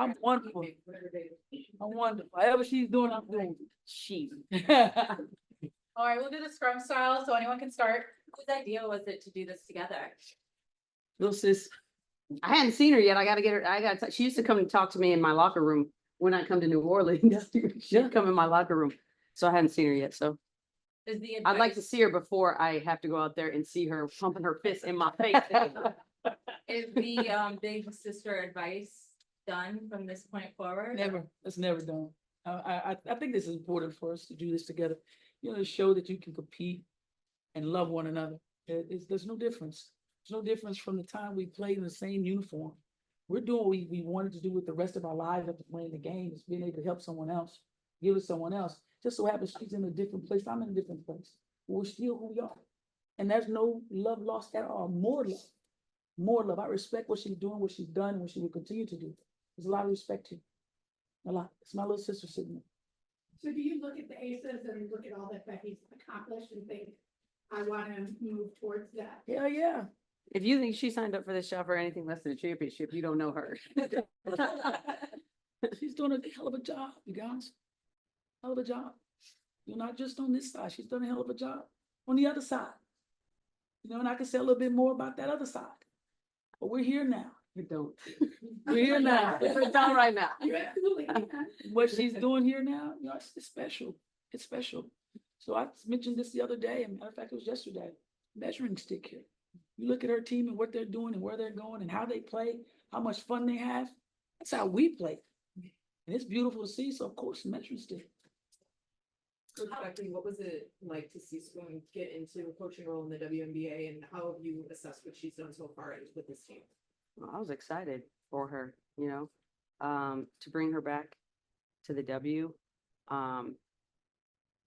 I'm wonderful. I'm wonderful. Whatever she's doing, I'm doing. She. All right, we'll do the scrum style, so anyone can start. Whose idea was it to do this together? Little sis. I hadn't seen her yet. I gotta get her. She used to come and talk to me in my locker room when I come to New Orleans. She'd come in my locker room. So I hadn't seen her yet. So Is the I'd like to advice- see her before I have to go out there and see her pumping her fist in my face. Is the big sister advice done from this point forward? Never. That's never done. I think this is important for us to do this together. You know, to show that you can compete and love one another. There's no difference. There's no difference from the time we played in the same uniform. We're doing what we wanted to do with the rest of our lives after playing the game, is being able to help someone else, give it someone else. Just so happens she's in a different place, I'm in a different place. But we're still who we are. And there's no love lost at all. More love. More love. I respect what she's doing, what she's done, and what she will continue to do. There's a lot of respect here. A lot. It's my little sister sitting there. So do you look at the aces and look at all that Becky's accomplished and think, I want to move towards that? Hell yeah. If you think she signed up for this shop for anything less than a championship, you don't know her. She's doing a hell of a job, you guys. Hell of a job. You're not just on this side. She's done a hell of a job on the other side. You know, and I can say a little bit more about that other side. But we're here now. You don't. We're here now. We're down right now. You absolutely can. What she's doing here now, you know, it's special. It's special. So I mentioned this the other day, and matter of fact, it was yesterday. Measuring stick here. You look at her team and what they're doing and where they're going and how they play, how much fun they have. That's how we play. And it's beautiful to see. So of course, measuring stick. Coach Becky, what was it like to see Spoon get into a coaching role in the WNBA, and how have you assessed what she's done so far with this team? Well, I was excited for her, you know, to bring her back to the W. You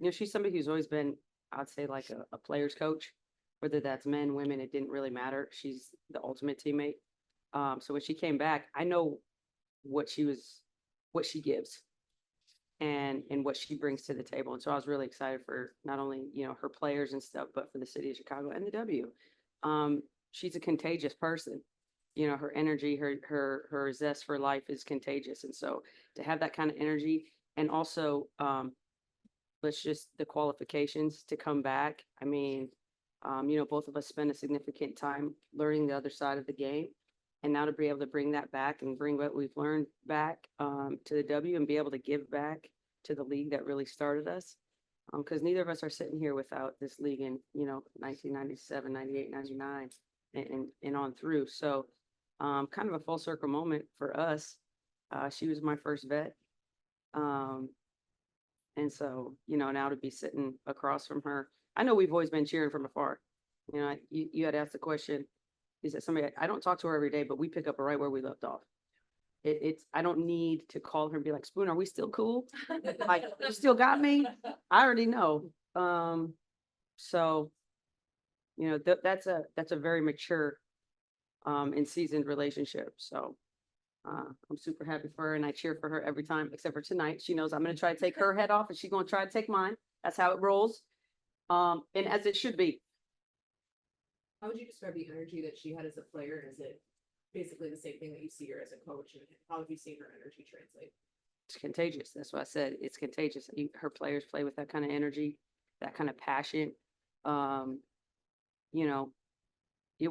know, she's somebody who's always been, I'd say, like a player's coach, whether that's men, women, it didn't really matter. She's the ultimate teammate. So when she came back, I know what she gives and what she brings to the table. And so I was really excited for not only, you know, her players and stuff, but for the city of Chicago and the W. She's a contagious person. You know, her energy, her zest for life is contagious. And so to have that kind of energy, and also let's just the qualifications to come back. I mean, you know, both of us spend a significant time learning the other side of the game. And now to be able to bring that back and bring what we've learned back to the W and be able to give back to the league that really started us. Because neither of us are sitting here without this league in, you know, 1997, 98, 99 and on through. So kind of a full circle moment for us. She was my first vet. And so, you know, now to be sitting across from her, I know we've always been cheering from afar. You know, you had asked the question, is that somebody, I don't talk to her every day, but we pick up right where we left off. I don't need to call her and be like, Spoon, are we still cool? Like, you still got me? I already know. So, you know, that's a very mature and seasoned relationship. So I'm super happy for her and I cheer for her every time, except for tonight. She knows I'm going to try to take her head off and she's going to try to take mine. That's how it rolls. And as it should be. How would you describe the energy that she had as a player? Is it basically the same thing that you see her as a coach? And how have you seen her energy translate? It's contagious. That's what I said. It's contagious. Her players play with that kind of energy, that kind of passion. You know, I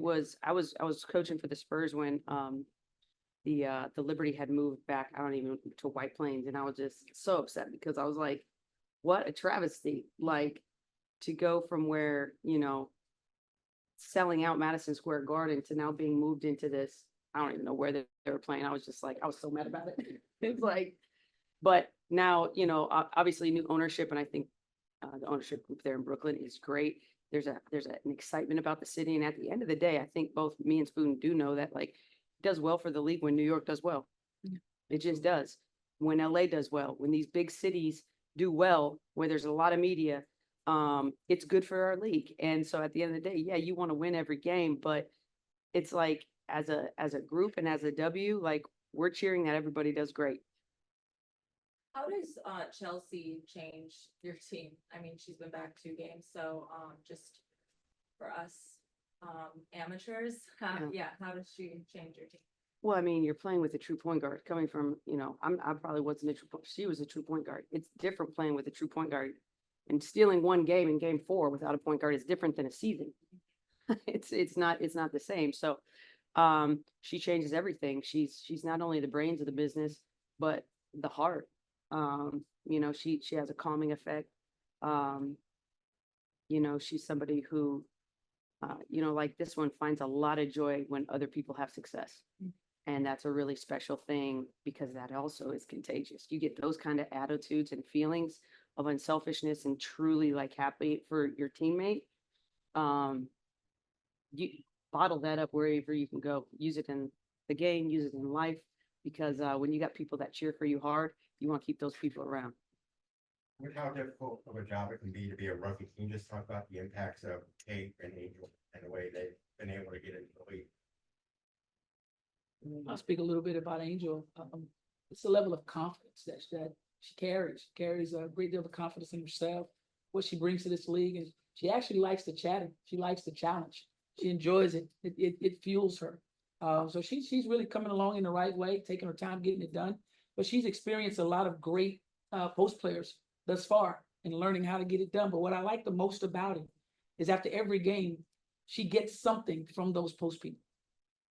was coaching for the Spurs when the Liberty had moved back, I don't even to White Plains, and I was just so upset because I was like, what a travesty. Like to go from where, you know, selling out Madison Square Garden to now being moved into this, I don't even know where they were playing. I was just like, I was so mad about it. It's like, but now, you know, obviously new ownership, and I think the ownership group there in Brooklyn is great. There's an excitement about the city. And at the end of the day, I think both me and Spoon do know that like it does well for the league when New York does well. Yeah. It just does. When LA does well, when these big cities do well, where there's a lot of media, it's good for our league. And so at the end of the day, yeah, you want to win every game, but it's like as a group and as a W, like we're cheering that everybody does great. How does Chelsea change your team? I mean, she's been back 2 games, so just for us amateurs, how does she change your team? Well, I mean, you're playing with a true point guard coming from, I probably wasn't a true point. She was a true point guard. It's different playing with a true point guard, and stealing one game in game 4 without a point guard is different than a season. It's not the same. So, she changes everything. She's not only the brains of the business, but the heart. She has a calming effect. She's somebody who, like this one, finds a lot of joy when other people have success. And that's a really special thing because that also is contagious. You get those kind of attitudes and feelings of unselfishness and truly like happy for your teammate. You bottle that up wherever you can go. Use it in the game, use it in life, because when you got people that cheer for you hard, you want to keep those people around. With how difficult of a job it can be to be a rookie, can you just talk about the impacts of Kate and Angel and the way they've been able to get into the league? I'll speak a little bit about Angel. It's the level of confidence that she carries. She carries a great deal of confidence in herself, what she brings to this league, and she actually likes the chatting. She likes the challenge. She enjoys it. It fuels her. So she's really coming along in the right way, taking her time getting it done. But she's experienced a lot of great post players thus far and learning how to get it done. But what I like the most about it is after every game, she gets something from those post people.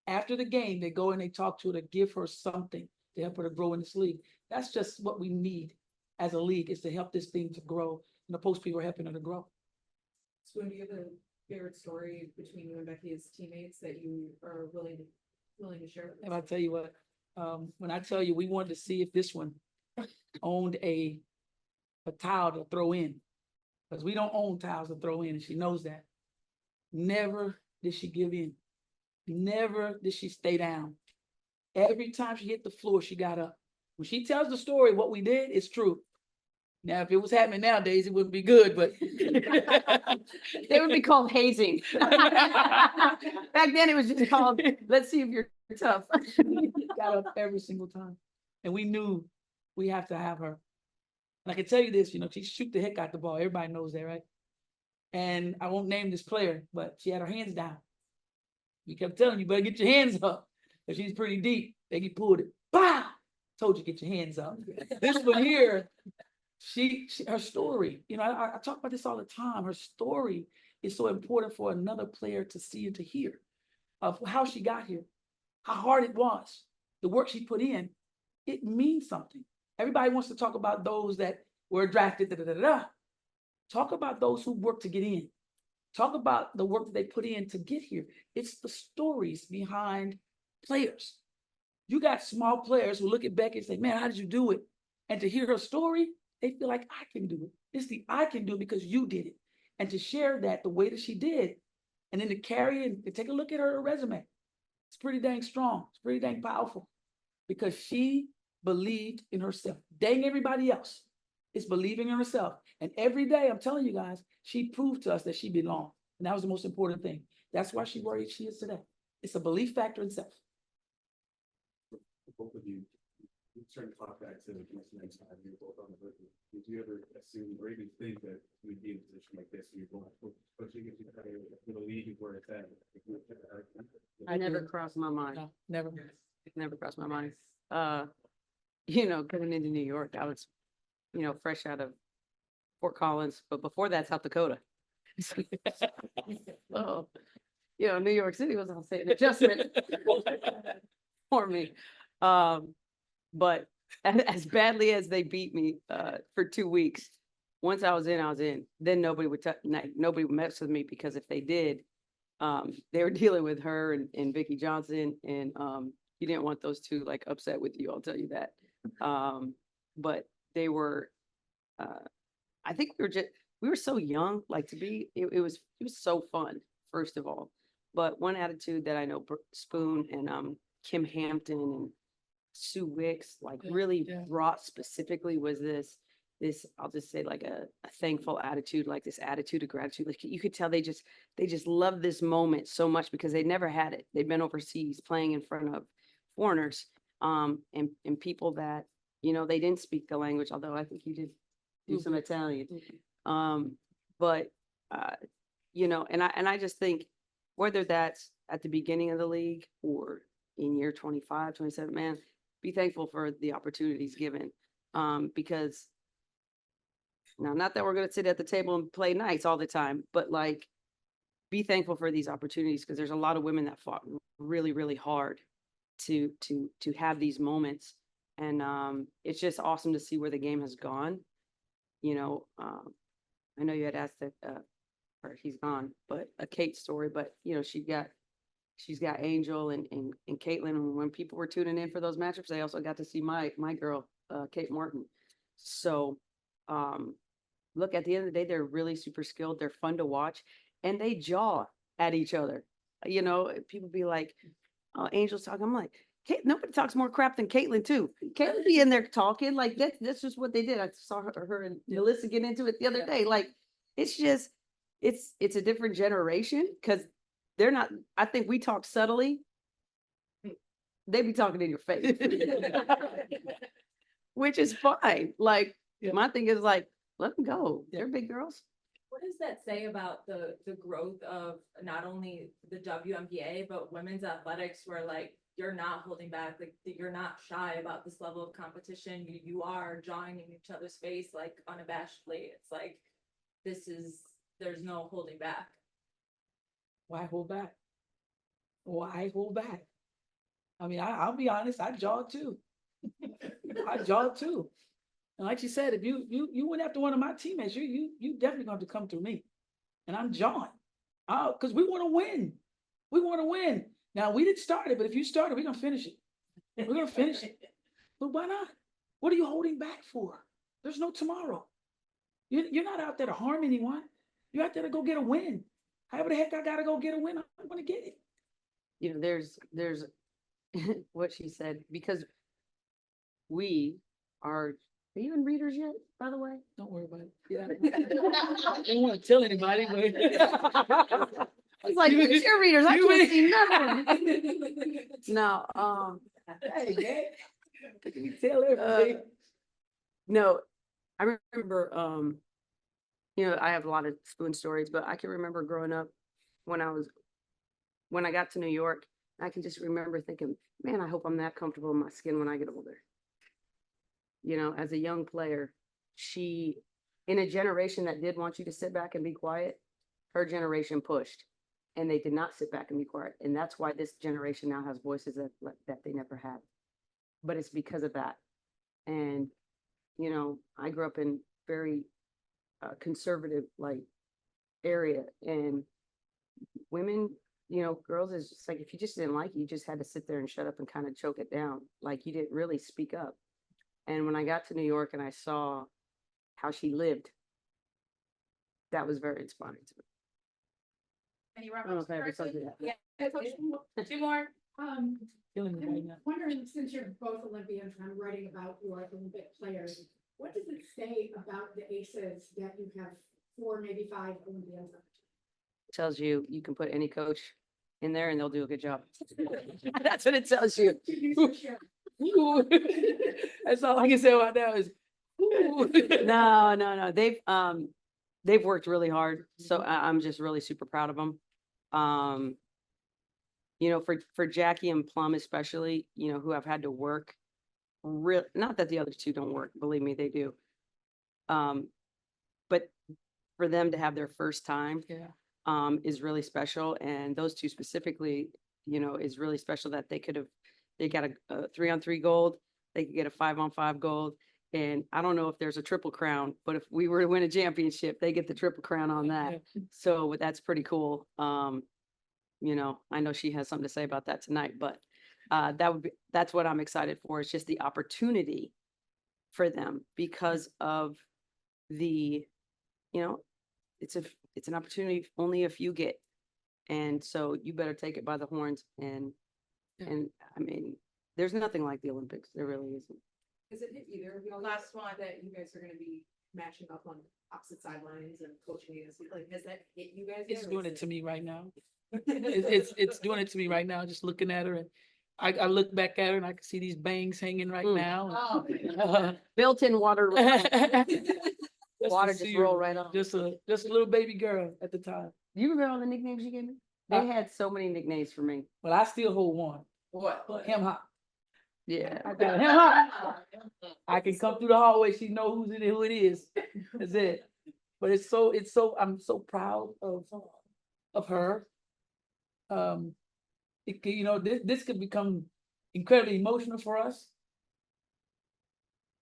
After the game, they go and they talk to her to give her something to help her to grow in this league. That's just what we need as a league, is to help this thing to grow. And the post people are helping her to grow. So do you have a favorite story between you and Becky as teammates that you are willing to share with us? And I'll tell you what, when I tell you we wanted to see if this one owned a towel to throw in, because we don't own towels to throw in, and she knows that. Never did she give in. Never did she stay down. Every time she hit the floor, she got up. When she tells the story, what we did is true. Now, if it was happening nowadays, it wouldn't be good, but They would be called hazing. Back then, it was just called, let's see if you're tough. got up every single time. And we knew we have to have her. And I can tell you this, she shoot the heck out the ball. Everybody knows that, right? And I won't name this player, but she had her hands down. We kept telling you, better get your hands up. If she's pretty deep, Becky pulled it. Bah! Told you, get your hands up. This one here, she her story, I talk about this all the time. Her story is so important for another player to see and to hear of how she got here, how hard it was, the work she put in. It means something. Everybody wants to talk about those that were drafted. Talk about those who worked to get in. Talk about the work that they put in to get here. It's the stories behind players. You got small players who look at Becky and say, man, how did you do it? And to hear her story, they feel like I can do it. It's the I can do it because you did it. And to share that the way that she did, and then to carry it and take a look at her resume. It's pretty dang strong. It's pretty dang powerful because she believed in herself. Dang everybody else is believing in herself. And every day, I'm telling you guys, she proved to us that she belonged. And that was the most important thing. That's why she where she is today. It's a belief factor in self. Both of you starting to talk back to the next time you're both on the rookie. Did you ever assume or even think that you would be in a position like this where you're going, pushing it to the league where it's at? I never crossed my mind. No, never. It never crossed my mind. Coming into New York, I was, fresh out of Fort Collins, but before that, South Dakota. Oh, New York City was, I'll say, an adjustment for me. But as badly as they beat me for 2 weeks, once I was in. Then nobody would mess with me because if they did, they were dealing with her and Vicky Johnson, and you didn't want those two like upset with you. I'll tell you that. But they were. I think we were so young, like to be. It was so fun, first of all. But one attitude that I know Spoon and Kim Hampton and Sue Wicks really brought specifically was this I'll just say like a thankful attitude, like this attitude of gratitude. Like you could tell they just love this moment so much because they never had it. They've been overseas playing in front of foreigners and people that they didn't speak the language, although I think you did do some Italian. But and I just think whether that's at the beginning of the league or in year 25, 27, man, be thankful for the opportunities given. Because now, not that we're going to sit at the table and play nice all the time, but like, be thankful for these opportunities because there's a lot of women that fought really, really hard to have these moments. And it's just awesome to see where the game has gone. You know, I know you had asked that, or he's gone, but a Kate story, but you know, she's got Angel and Caitlin. And when people were tuning in for those matchups, they also got to see my girl, Kate Martin. So, look, at the end of the day, they're really super skilled. They're fun to watch and they jaw at each other. You know, people be like, oh, Angel's talking. I'm like, nobody talks more crap than Caitlin too. Caitlin be in there talking like that's just what they did. I saw her and Melissa get into it the other day. Like, it's just, it's a different generation because they're not, I think we talk subtly. They be talking in your face, which is fine. Like, my thing is like, let them go. They're big girls. What does that say about the growth of not only the WNBA, but women's athletics where like you're not holding back, like you're not shy about this level of competition. You are jawing in each other's face like unabashedly. It's like there's no holding back. Why hold back? Why hold back? I mean, I'll be honest, I jawed too. I jawed too. And like she said, if you went after one of my teammates, you definitely going to come through me. And I'm jawing. Because we want to win. We want to win. Now, we didn't start it, but if you start it, we're going to finish it. We're going to finish it. But why not? What are you holding back for? There's no tomorrow. You're not out there to harm anyone. You're out there to go get a win. However the heck I got to go get a win, I'm going to get it. You know, there's what she said, because we are you in readers yet, by the way? Don't worry about it. Yeah. I don't want to tell anybody, but It's like, You- who's your readers? I you can't ain't- see nothing. No, hey, man, you tell everything. no, I remember, you know, I have a lot of spoon stories, but I can remember growing up when I got to New York, I can just remember thinking, man, I hope I'm that comfortable in my skin when I get older. You know, as a young player, in a generation that did want you to sit back and be quiet, her generation pushed and they did not sit back and be quiet. And that's why this generation now has voices that they never had. But it's because of that. And, you know, I grew up in very conservative like area, and women, you know, girls is just like, if you just didn't like it, you just had to sit there and shut up and kind of choke it down. Like, you didn't really speak up. And when I got to New York and I saw how she lived, that was very inspiring to me. Any I don't know if I ever told you that. Yeah, Coach, 2 more. Killing me right I'm now. wondering, since you're both Olympians, and I'm writing about your Olympic players, what does it say about the aces that you have 4, maybe 5 Olympians? Tells you you can put any coach in there and they'll do a good job. That's what it tells you. Ooh. That's all I can say about that is. Ooh. No. They've worked really hard. So I'm just really super proud of them. You know, for Jackie and Plum especially, you know, who have had to work not that the other two don't work, believe me, they do. But for them to have their first time, is really special. And those two specifically, you know, is really special that they got a 3-on-3 gold. They could get a 5-on-5 gold. And I don't know if there's a triple crown, but if we were to win a championship, they get the triple crown on that. So that's pretty cool. You know, I know she has something to say about that tonight, but that's what I'm excited for. It's just the opportunity for them because of you know, it's an opportunity only a few get. And so you better take it by the horns. And I mean, there's nothing like the Olympics. There really isn't. Has it hit either of y'all? Last one. That you guys are gonna be matching up on opposite sidelines and coaching against, like, has that hit you guys? It's doing it to me right now. It's doing it to me right now, just looking at her, and I look back at her and I can see these bangs hanging right now. Oh, Built-in water. Just Water to just see roll her, right off. Just a little baby girl at the time. Do you remember all the nicknames you gave me? They had so many nicknames for me. Well, I still hold one. What? Him hop. Yeah. I got him hop. I can come through the hallway, she know who's in it, who it is. That's it. But I'm so proud of her. This could become incredibly emotional for us.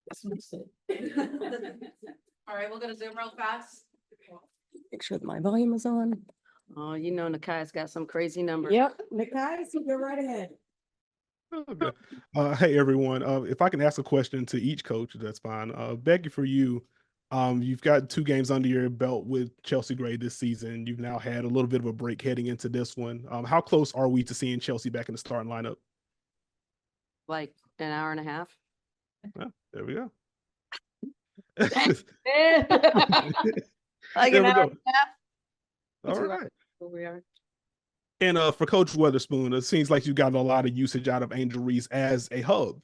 That's what he said. All right, we'll go to Zoom real fast. Make sure that my volume is on. Oh, you know, Nakai's got some crazy numbers. Yep, Nakai, so go right ahead. Okay. Hey everyone. If I can ask a question to each coach, that's fine. Becky, for you, you've got 2 games under your belt with Chelsea Gray this season. You've now had a little bit of a break heading into this one. How close are we to seeing Chelsea back in the starting lineup? Like an hour and a half. Well, there we go. Like There an we hour go. and a half. All right. Where we are. And for Coach Weatherspoon, it seems like you got a lot of usage out of Angel Reese as a hub,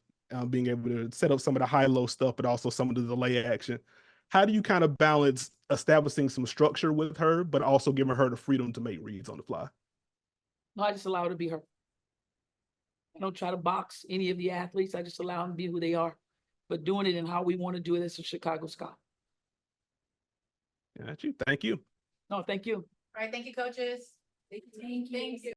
being able to set up some of the high-low stuff, but also some of the delay action. How do you kind of balance establishing some structure with her, but also giving her the freedom to make reads on the fly? No, I just allow her to be her. I don't try to box any of the athletes. I just allow them to be who they are, but doing it in how we want to do it as a Chicago Sky. Got you. Thank you. No, thank you. All right, thank you, coaches. Thank you.